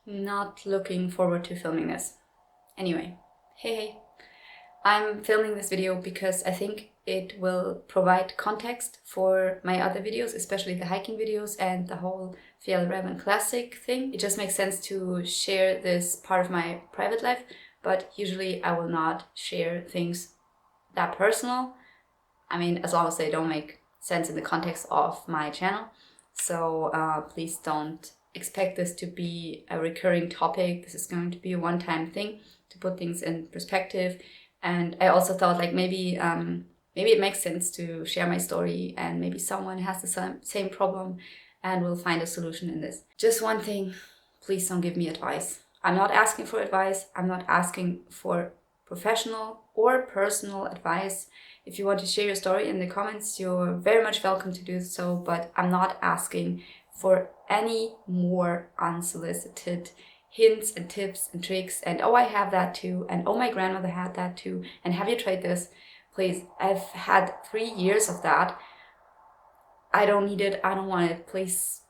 not looking forward to filming this. Anyway, hey. I'm filming this video because I think it will provide context for my other videos, especially the hiking videos and the whole Fjällräven Classic thing. It just makes sense to share this part of my private life, but usually I will not share things that personal. I mean, as long as they don't make sense in the context of my channel. So please don't expect this to be a recurring topic. This is going to be a one-time thing to put things in perspective. And I also thought like maybe it makes sense to share my story, and maybe someone has the same problem and will find a solution in this. Just one thing, please don't give me advice. I'm not asking for advice. I'm not asking for professional or personal advice. If you want to share your story in the comments, you're very much welcome to do so, but I'm not asking for any more unsolicited hints and tips and tricks and oh, I have that too, and oh, my grandmother had that too, and have you tried this? Please, I've had 3 years of that. I don't need it. I don't want it. Please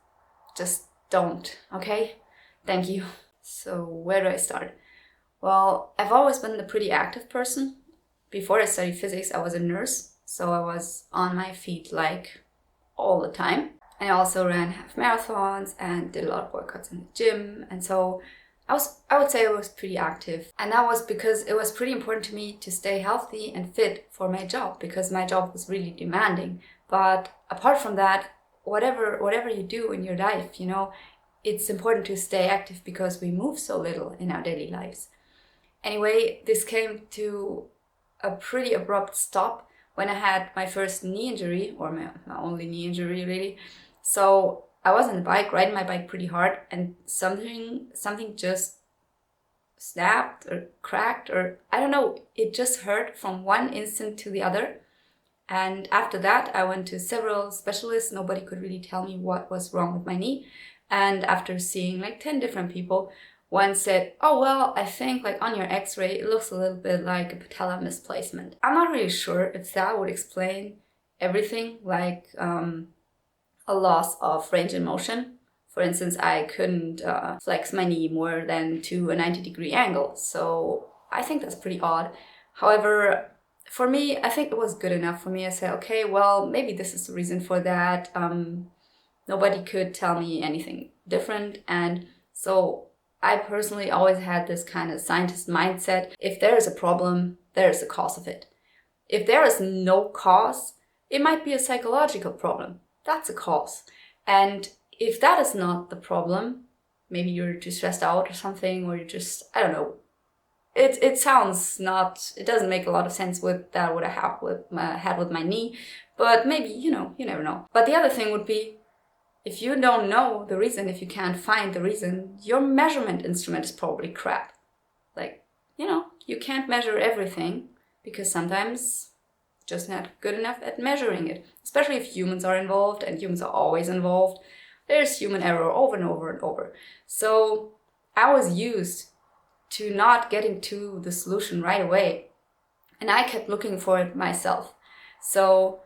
just don't, okay? Thank you. So where do I start? Well, I've always been a pretty active person. Before I studied physics, I was a nurse, so I was on my feet like all the time. And I also ran half marathons and did a lot of workouts in the gym. And so I would say I was pretty active. And that was because it was pretty important to me to stay healthy and fit for my job, because my job was really demanding. But apart from that, whatever you do in your life, you know, it's important to stay active because we move so little in our daily lives. Anyway, this came to a pretty abrupt stop when I had my first knee injury, or my only knee injury really. So I was on the bike, riding my bike pretty hard, and something just snapped or cracked, or I don't know, it just hurt from one instant to the other. And after that, I went to several specialists. Nobody could really tell me what was wrong with my knee. And after seeing like 10 different people, one said, oh, well, I think like on your x-ray, it looks a little bit like a patella misplacement. I'm not really sure if that would explain everything, like a loss of range in motion. For instance, I couldn't flex my knee more than to a 90-degree angle. So I think that's pretty odd. However, for me, I think it was good enough for me. I said, okay, well, maybe this is the reason for that. Nobody could tell me anything different. And so I personally always had this kind of scientist mindset. If there is a problem, there is a cause of it. If there is no cause, it might be a psychological problem. That's a cause. And if that is not the problem, maybe you're too stressed out or something, or you're just, I don't know. It sounds not, it doesn't make a lot of sense with that what I had with my knee, but maybe, you know, you never know. But the other thing would be, if you don't know the reason, if you can't find the reason, your measurement instrument is probably crap. Like, you know, you can't measure everything because sometimes just not good enough at measuring it. Especially if humans are involved, and humans are always involved. There's human error over and over and over. So I was used to not getting to the solution right away. And I kept looking for it myself. So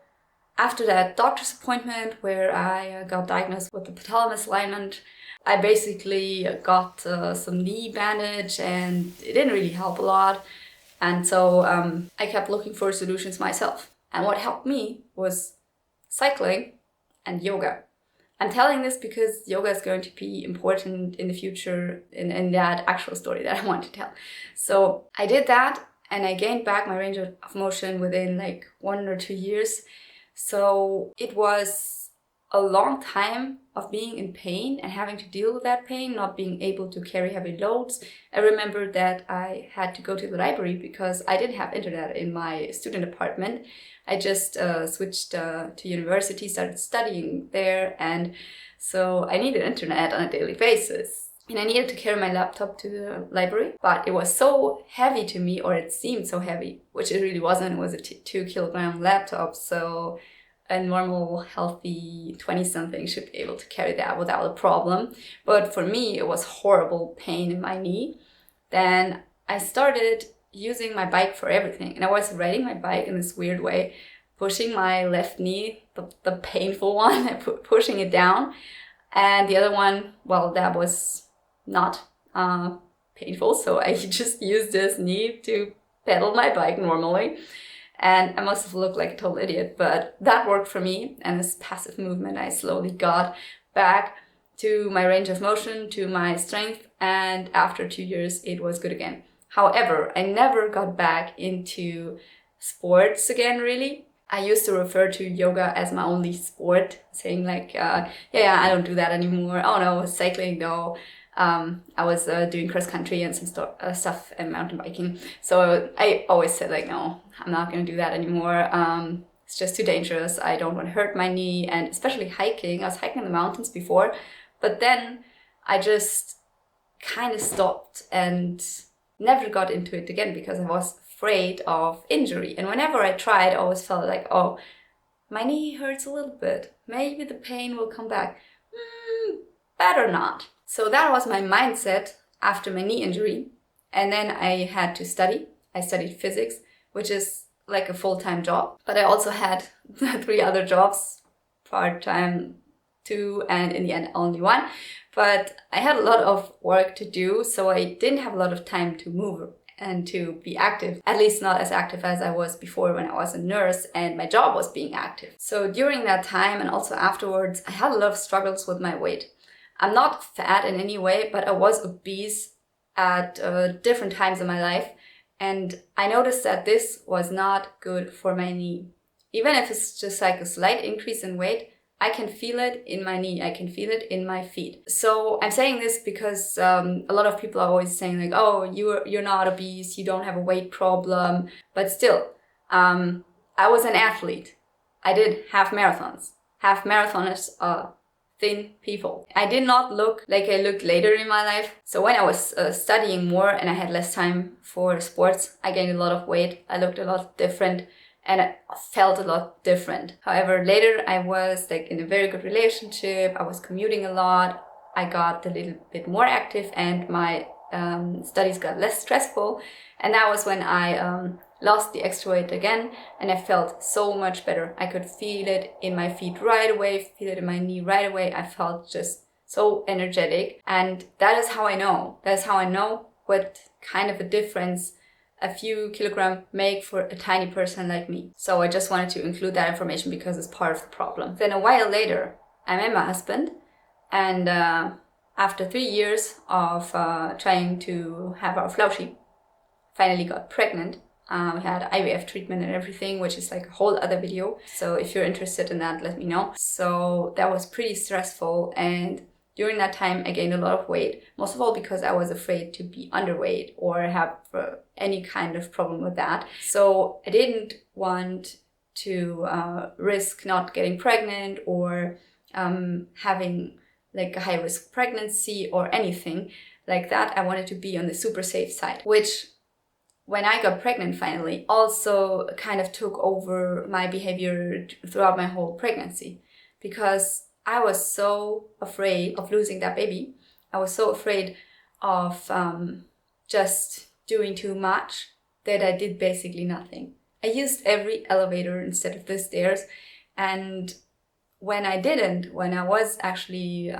after that doctor's appointment where I got diagnosed with the patella misalignment, I basically got some knee bandage, and it didn't really help a lot. And so I kept looking for solutions myself. And what helped me was cycling and yoga. I'm telling this because yoga is going to be important in the future in that actual story that I want to tell. So I did that, and I gained back my range of motion within like 1 or 2 years. So it was a long time of being in pain and having to deal with that pain, not being able to carry heavy loads. I remember that I had to go to the library because I didn't have internet in my student apartment. I just switched to university, started studying there, and so I needed internet on a daily basis. And I needed to carry my laptop to the library, but it was so heavy to me, or it seemed so heavy, which it really wasn't. It was a 2-kilogram laptop, so a normal, healthy 20-something should be able to carry that without a problem. But for me, it was horrible pain in my knee. Then I started using my bike for everything, and I was riding my bike in this weird way, pushing my left knee, the painful one, pushing it down, and the other one, well, that was not painful. So I just used this knee to pedal my bike normally. And I must have looked like a total idiot, but that worked for me. And this passive movement, I slowly got back to my range of motion, to my strength. And after 2 years, it was good again. However, I never got back into sports again, really. I used to refer to yoga as my only sport, saying like, I don't do that anymore. Oh no, cycling, no. I was doing cross country and some stuff and mountain biking. So I always said like, no, I'm not going to do that anymore. It's just too dangerous. I don't want to hurt my knee, and especially hiking. I was hiking in the mountains before, but then I just kind of stopped and never got into it again because I was afraid of injury. And whenever I tried, I always felt like, oh, my knee hurts a little bit. Maybe the pain will come back. Better not. So that was my mindset after my knee injury. And then I had to study. I studied physics, which is like a full-time job. But I also had 3 other jobs, part-time 2, and in the end only 1. But I had a lot of work to do, so I didn't have a lot of time to move and to be active, at least not as active as I was before when I was a nurse and my job was being active. So during that time and also afterwards, I had a lot of struggles with my weight. I'm not fat in any way, but I was obese at different times in my life. And I noticed that this was not good for my knee. Even if it's just like a slight increase in weight, I can feel it in my knee. I can feel it in my feet. So I'm saying this because a lot of people are always saying like, oh, you're not obese, you don't have a weight problem. But still, I was an athlete. I did half marathons. Half marathoners are thin people. I did not look like I looked later in my life. So when I was studying more and I had less time for sports, I gained a lot of weight. I looked a lot different and I felt a lot different. However, later I was like in a very good relationship. I was commuting a lot. I got a little bit more active and my studies got less stressful. And that was when I lost the extra weight again, and I felt so much better. I could feel it in my feet right away, feel it in my knee right away. I felt just so energetic, and that is how I know. That is how I know what kind of a difference a few kilograms make for a tiny person like me. So I just wanted to include that information because it's part of the problem. Then a while later, I met my husband, and after 3 years of trying to have our Flauschi, finally got pregnant. We had IVF treatment and everything, which is like a whole other video. So if you're interested in that, let me know. So that was pretty stressful. And during that time, I gained a lot of weight, most of all because I was afraid to be underweight or have any kind of problem with that. So I didn't want to risk not getting pregnant or having like a high risk pregnancy or anything like that. I wanted to be on the super safe side, which when I got pregnant finally also kind of took over my behavior throughout my whole pregnancy, because I was so afraid of losing that baby. I was so afraid of just doing too much that I did basically nothing. I used every elevator instead of the stairs, and when I was actually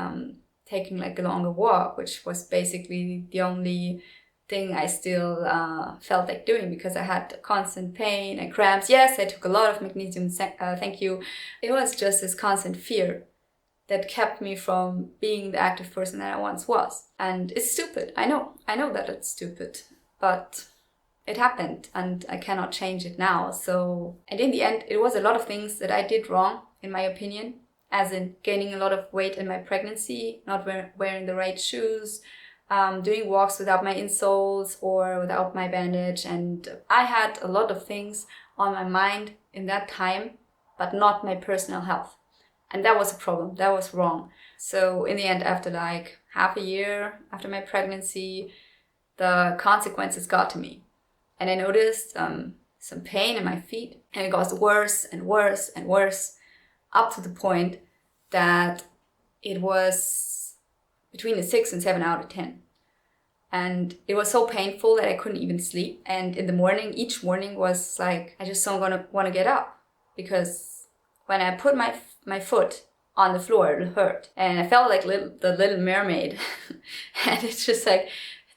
taking like a longer walk, which was basically the only thing I still felt like doing because I had constant pain and cramps. Yes, I took a lot of magnesium, thank you. It was just this constant fear that kept me from being the active person that I once was. And it's stupid. I know that it's stupid, but it happened and I cannot change it now. So, and in the end, it was a lot of things that I did wrong, in my opinion, as in gaining a lot of weight in my pregnancy, not wearing the right shoes, doing walks without my insoles or without my bandage. And I had a lot of things on my mind in that time, but not my personal health. And that was a problem. That was wrong. So in the end, after like half a year after my pregnancy, the consequences got to me. And I noticed some pain in my feet, and it got worse and worse and worse, up to the point that it was between a 6 and 7 out of 10. And it was so painful that I couldn't even sleep. And in the morning, each morning was like, I just don't want to get up. Because when I put my foot on the floor, it hurt. And I felt like the Little Mermaid. And it's just like,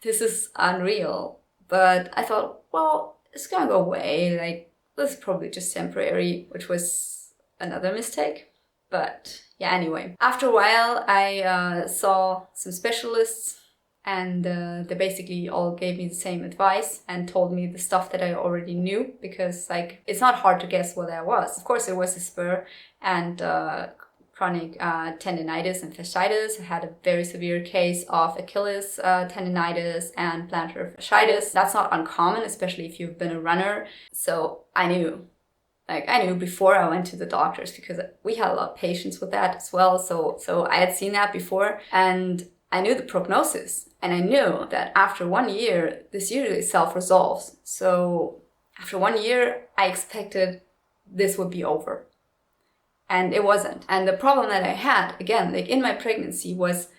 this is unreal. But I thought, well, it's gonna go away. Like, this is probably just temporary, which was another mistake. But yeah, anyway. After a while, I saw some specialists, and they basically all gave me the same advice and told me the stuff that I already knew, because like, it's not hard to guess what that was. Of course, it was a spur and chronic tendinitis and fasciitis. I had a very severe case of Achilles tendinitis and plantar fasciitis. That's not uncommon, especially if you've been a runner. So I knew before I went to the doctors, because we had a lot of patients with that as well. So I had seen that before, and I knew the prognosis, and I knew that after 1 year, this usually self-resolves. So after 1 year, I expected this would be over. And it wasn't. And the problem that I had, again, like in my pregnancy, was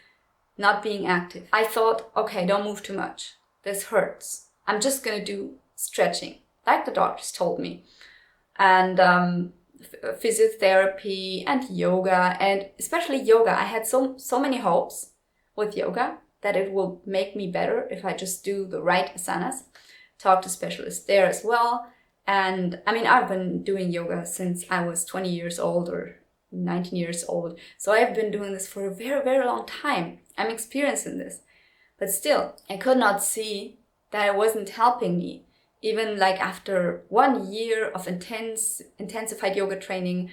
not being active. I thought, okay, don't move too much. This hurts. I'm just gonna do stretching, like the doctors told me. And physiotherapy and yoga, and especially yoga. I had so many hopes with yoga that it will make me better if I just do the right asanas. Talk to specialists there as well. And I mean, I've been doing yoga since I was 20 years old or 19 years old. So I've been doing this for a very, very long time. I'm experienced in this. But still, I could not see that it wasn't helping me. Even like after 1 year of intensified yoga training,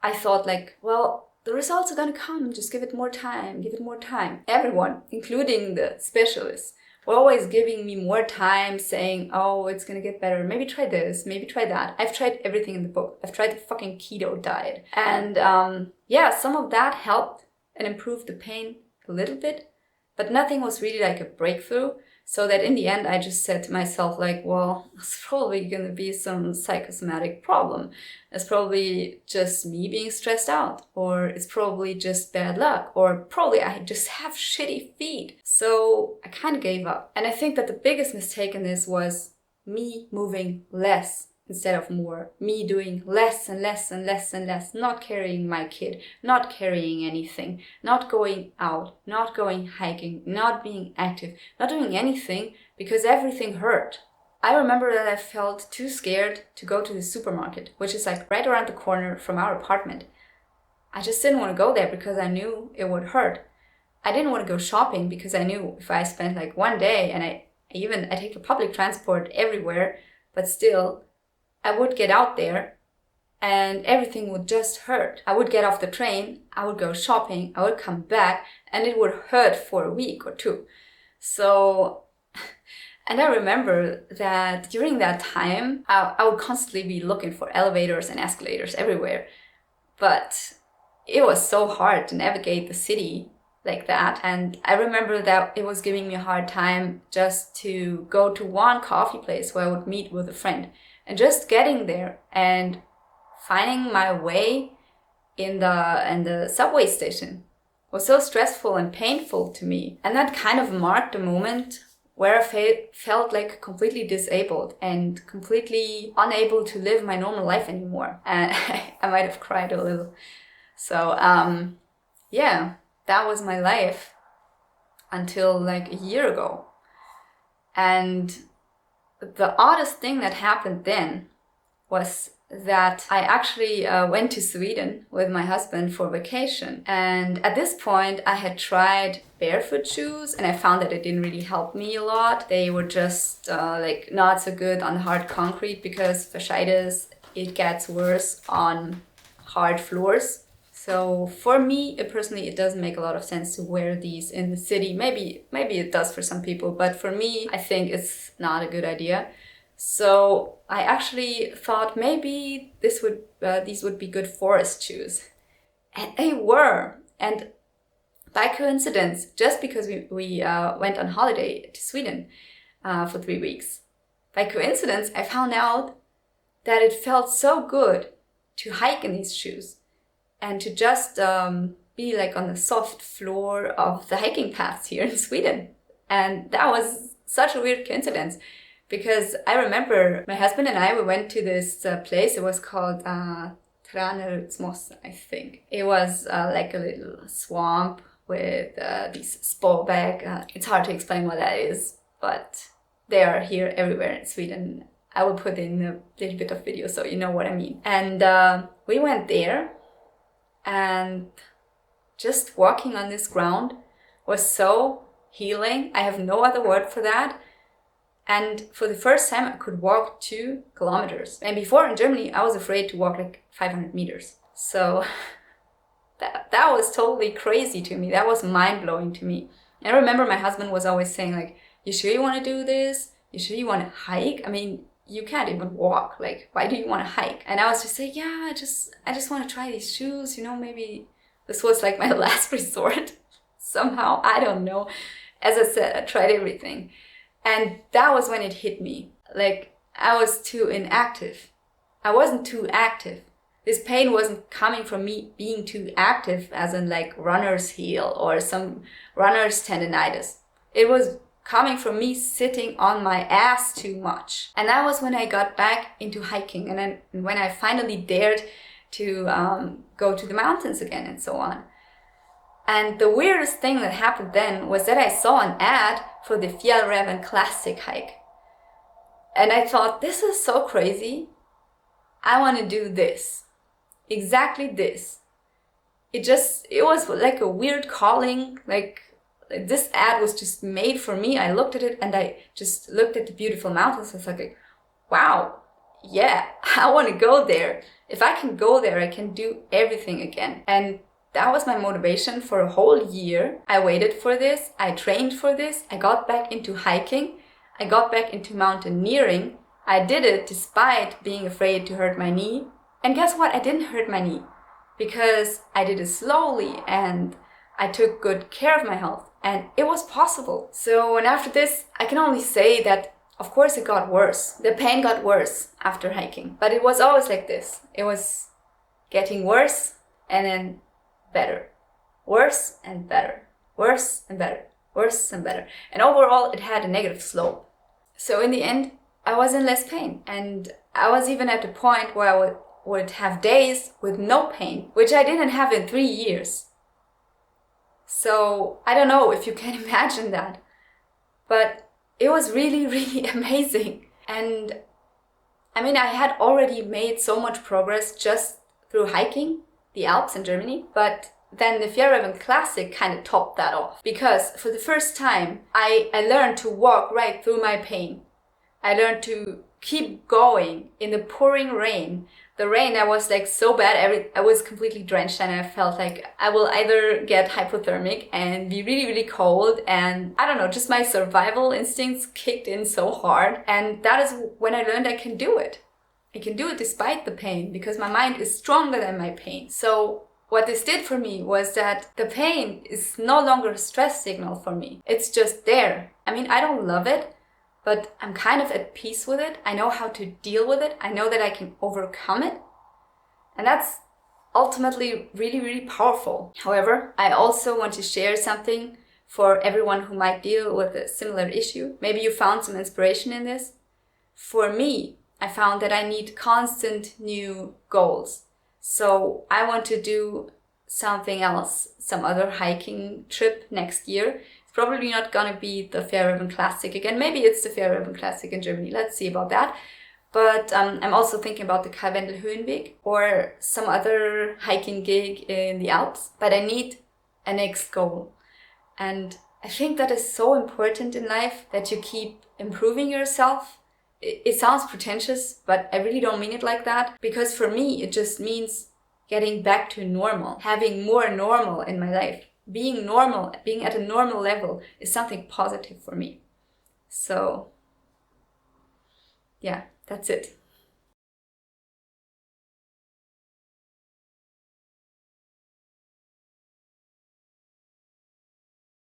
I thought like, well, the results are gonna come. Just give it more time, give it more time. Everyone, including the specialists, were always giving me more time, saying, oh, it's gonna get better. Maybe try this, maybe try that. I've tried everything in the book. I've tried the fucking keto diet. And yeah, some of that helped and improved the pain a little bit, but nothing was really like a breakthrough. So that in the end, I just said to myself, like, well, it's probably going to be some psychosomatic problem. It's probably just me being stressed out, or it's probably just bad luck, or probably I just have shitty feet. So I kind of gave up. And I think that the biggest mistake in this was me moving less instead of more, me doing less and less and less and less, not carrying my kid, not carrying anything, not going out, not going hiking, not being active, not doing anything, because everything hurt. I remember that I felt too scared to go to the supermarket, which is like right around the corner from our apartment. I just didn't want to go there because I knew it would hurt. I didn't want to go shopping because I knew if I spent like 1 day, and I take the public transport everywhere, but still, I would get out there and everything would just hurt. I would get off the train, I would go shopping, I would come back, and it would hurt for a week or two. So, and I remember that during that time, I would constantly be looking for elevators and escalators everywhere. But it was so hard to navigate the city like that. And I remember that it was giving me a hard time just to go to one coffee place where I would meet with a friend. And just getting there and finding my way in the subway station was so stressful and painful to me. And that kind of marked a moment where I felt like completely disabled and completely unable to live my normal life anymore. And I might have cried a little. So yeah, that was my life until like a year ago. And the oddest thing that happened then was that I actually went to Sweden with my husband for vacation. And at this point, I had tried barefoot shoes and I found that it didn't really help me a lot. They were just like not so good on hard concrete because fasciitis, it gets worse on hard floors. So for me, personally, it doesn't make a lot of sense to wear these in the city. Maybe it does for some people, but for me, I think it's not a good idea. So I actually thought maybe these would be good forest shoes. And they were. And by coincidence, just because we went on holiday to Sweden for 3 weeks, by coincidence, I found out that it felt so good to hike in these shoes. And to just be like on the soft floor of the hiking paths here in Sweden. And that was such a weird coincidence because I remember my husband and I, we went to this place. It was called Franersmoss, I think. It was like a little swamp with these spårberg. It's hard to explain what that is, but they are here everywhere in Sweden. I will put in a little bit of video so you know what I mean. And we went there, and just walking on this ground was so healing. I have no other word for that. And for the first time, I could walk 2 kilometers. And before in Germany, I was afraid to walk like 500 meters. So that was totally crazy to me. That was mind-blowing to me. And I remember my husband was always saying like, you sure you want to do this? You sure you want to hike? I mean, you can't even walk. Like, why do you want to hike? And I was just like, yeah, I just want to try these shoes. You know, maybe this was like my last resort. Somehow, I don't know. As I said, I tried everything. And that was when it hit me. Like, I was too inactive. I wasn't too active. This pain wasn't coming from me being too active, as in like runner's heel or some runner's tendinitis. It was coming from me sitting on my ass too much. And that was when I got back into hiking, and then when I finally dared to go to the mountains again and so on. And the weirdest thing that happened then was that I saw an ad for the Fjällräven Classic hike. And I thought, this is so crazy. I want to do this. Exactly this. It was like a weird calling. Like, this ad was just made for me. I looked at it and I just looked at the beautiful mountains. I was like, wow, yeah, I want to go there. If I can go there, I can do everything again. And that was my motivation for a whole year. I waited for this. I trained for this. I got back into hiking. I got back into mountaineering. I did it despite being afraid to hurt my knee. And guess what? I didn't hurt my knee because I did it slowly and I took good care of my health, and it was possible. So, and after this, I can only say that, of course, it got worse. The pain got worse after hiking, but it was always like this. It was getting worse and then better, worse and better, worse and better, worse and better. And overall, it had a negative slope. So in the end, I was in less pain. And I was even at the point where I would have days with no pain, which I didn't have in 3 years. So I don't know if you can imagine that, but it was really, really amazing. And I mean, I had already made so much progress just through hiking the Alps in Germany, but then the Fjällräven Classic kind of topped that off, because for the first time I learned to walk right through my pain. I learned to keep going in the pouring rain. The rain that was like so bad, I was completely drenched, and I felt like I will either get hypothermic and be really, really cold, and I don't know, just my survival instincts kicked in so hard. And that is when I learned I can do it. I can do it despite the pain, because my mind is stronger than my pain. So what this did for me was that the pain is no longer a stress signal for me. It's just there. I mean, I don't love it, but I'm kind of at peace with it. I know how to deal with it. I know that I can overcome it. And that's ultimately really, really powerful. However, I also want to share something for everyone who might deal with a similar issue. Maybe you found some inspiration in this. For me, I found that I need constant new goals. So I want to do something else, some other hiking trip next year. It's probably not going to be the Fjällräven Classic again. Maybe it's the Fjällräven Classic in Germany. Let's see about that. But I'm also thinking about the Karwendel Höhenweg or some other hiking gig in the Alps. But I need a next goal. And I think that is so important in life, that you keep improving yourself. It sounds pretentious, but I really don't mean it like that. Because for me, it just means getting back to normal, having more normal in my life. Being normal, being at a normal level is something positive for me. So, yeah, that's it.